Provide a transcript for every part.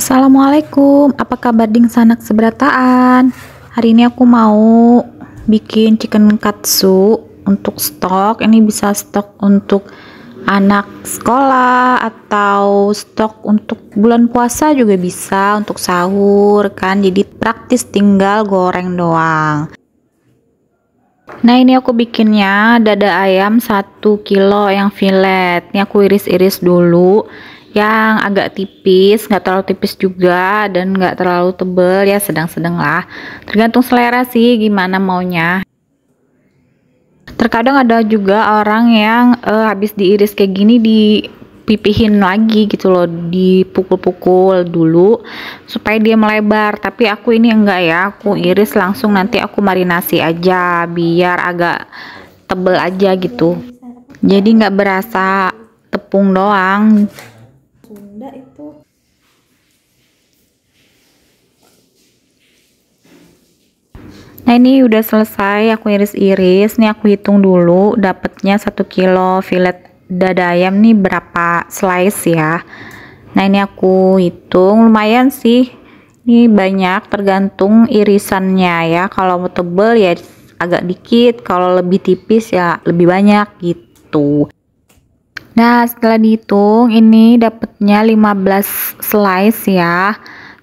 Assalamualaikum, apa kabar ding sanak seberataan? Hari ini aku mau bikin chicken katsu untuk stok. Ini bisa stok untuk anak sekolah atau stok untuk bulan puasa juga bisa, untuk sahur kan. Jadi praktis, tinggal goreng doang. Nah, ini aku bikinnya dada ayam 1 kilo yang fillet. Ini aku iris-iris dulu yang agak tipis, nggak terlalu tipis juga dan nggak terlalu tebel, ya sedang-sedang lah, tergantung selera sih gimana maunya. Terkadang ada juga orang yang habis diiris kayak gini dipipihin lagi gitu loh, dipukul-pukul dulu supaya dia melebar, tapi aku ini enggak ya, aku iris langsung, nanti aku marinasi aja biar agak tebel aja gitu, jadi nggak berasa tepung doang. Nah, ini udah selesai aku iris-iris. Nih aku hitung dulu dapatnya 1 kilo fillet dada ayam nih berapa slice ya. Nah, ini aku hitung lumayan sih, ini banyak, tergantung irisannya ya. Kalau mau tebel ya agak dikit, kalau lebih tipis ya lebih banyak gitu. Nah, setelah dihitung ini dapatnya 15 slice ya.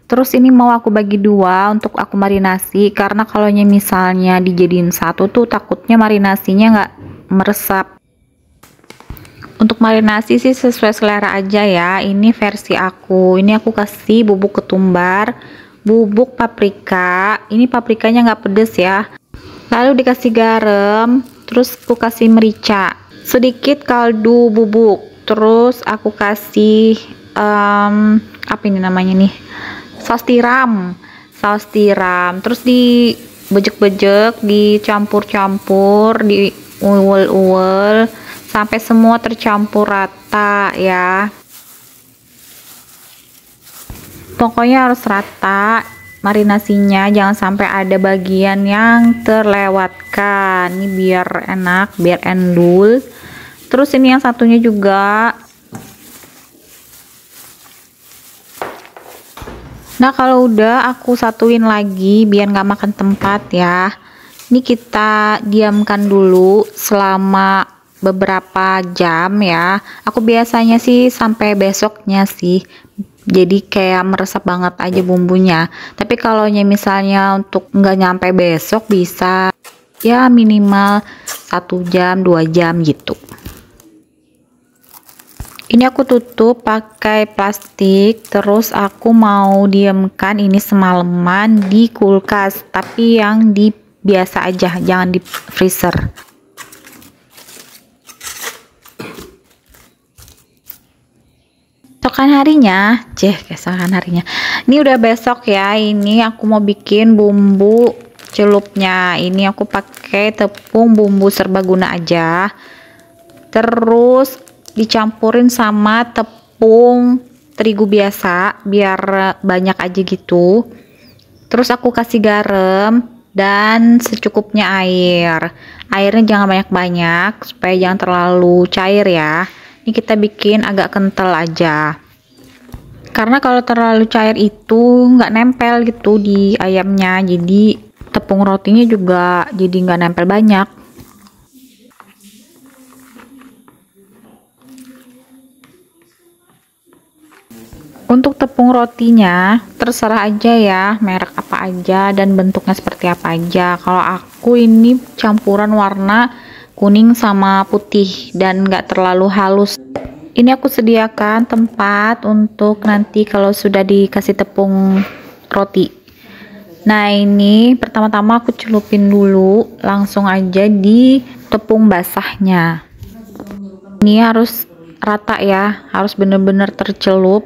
Terus ini mau aku bagi dua untuk aku marinasi, karena kalau misalnya dijadiin satu tuh takutnya marinasinya nggak meresap. Untuk marinasi sih sesuai selera aja ya, ini versi aku. Ini aku kasih bubuk ketumbar, bubuk paprika, ini paprikanya nggak pedes ya. Lalu dikasih garam, terus aku kasih merica, sedikit kaldu bubuk, terus aku kasih apa ini namanya nih, saus tiram, terus dibejek-bejek, dicampur-campur, diuel-uel sampai semua tercampur rata ya, pokoknya harus rata marinasinya, jangan sampai ada bagian yang terlewatkan, ini biar enak, biar endul. Terus ini yang satunya juga. Nah, kalau udah aku satuin lagi biar nggak makan tempat ya. Ini kita diamkan dulu selama beberapa jam ya. Aku biasanya sih sampai besoknya sih. Jadi kayak meresap banget aja bumbunya. Tapi kalau misalnya untuk nggak nyampe besok bisa ya minimal 1 jam 2 jam gitu. Ini aku tutup pakai plastik, terus aku mau diamkan ini semalaman di kulkas, tapi yang di biasa aja, jangan di freezer. Keesokan harinya, keesokan harinya, ini udah besok ya. Ini aku mau bikin bumbu celupnya. Ini aku pakai tepung bumbu serbaguna aja, terus dicampurin sama tepung terigu biasa biar banyak aja gitu. Terus aku kasih garam dan secukupnya air. Airnya jangan banyak-banyak supaya jangan terlalu cair ya. Ini kita bikin agak kental aja, karena kalau terlalu cair itu nggak nempel gitu di ayamnya, jadi tepung rotinya juga jadi nggak nempel banyak. Untuk tepung rotinya terserah aja ya, merek apa aja dan bentuknya seperti apa aja. Kalau aku ini campuran warna kuning sama putih dan nggak terlalu halus. Ini aku sediakan tempat untuk nanti kalau sudah dikasih tepung roti. Nah, ini pertama-tama aku celupin dulu langsung aja di tepung basahnya. Ini harus rata ya, harus bener-bener tercelup.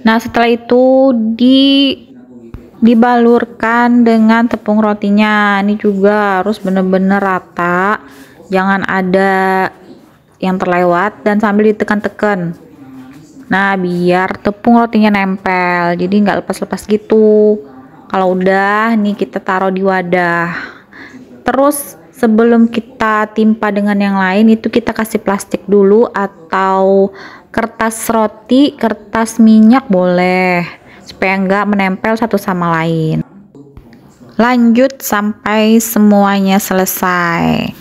Nah, setelah itu dibalurkan dengan tepung rotinya. Ini juga harus bener-bener rata, jangan ada yang terlewat, dan sambil ditekan-tekan. Nah, biar tepung rotinya nempel, jadi nggak lepas-lepas gitu. Kalau udah nih kita taruh di wadah. Terus sebelum kita timpa dengan yang lain itu kita kasih plastik dulu, atau kertas roti, kertas minyak boleh, supaya enggak menempel satu sama lain. Lanjut sampai semuanya selesai.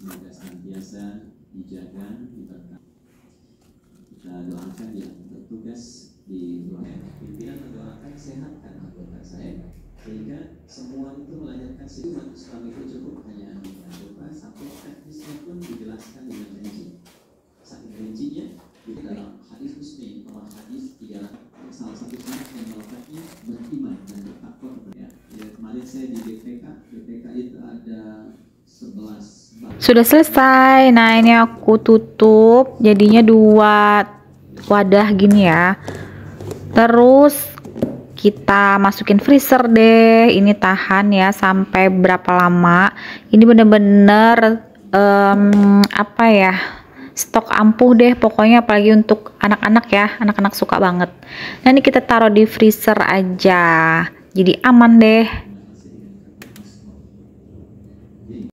Semoga senantiasa dijaga, diberkati. Kita doakan yang bertugas di luar. Pimpinan mendoakan sehatkan anggota saya, sehingga semua itu melahirkan sifat Islam itu cukup hanya lupa sampai teknisnya pun dijelaskan dengan rinci. Saking rincinya di dalam hadis Muslim, nomor hadis 3, salah satu syarat yang melekatnya beriman dan bertakwa kepada. Ya, kemarin saya di BPK itu ada 11. Sudah selesai. Nah, ini aku tutup, jadinya 2 wadah gini ya. Terus kita masukin freezer deh. Ini tahan ya sampai berapa lama. Ini bener-bener apa ya, stok ampuh deh pokoknya, apalagi untuk anak-anak ya, anak-anak suka banget. Nah, ini kita taruh di freezer aja, jadi aman deh.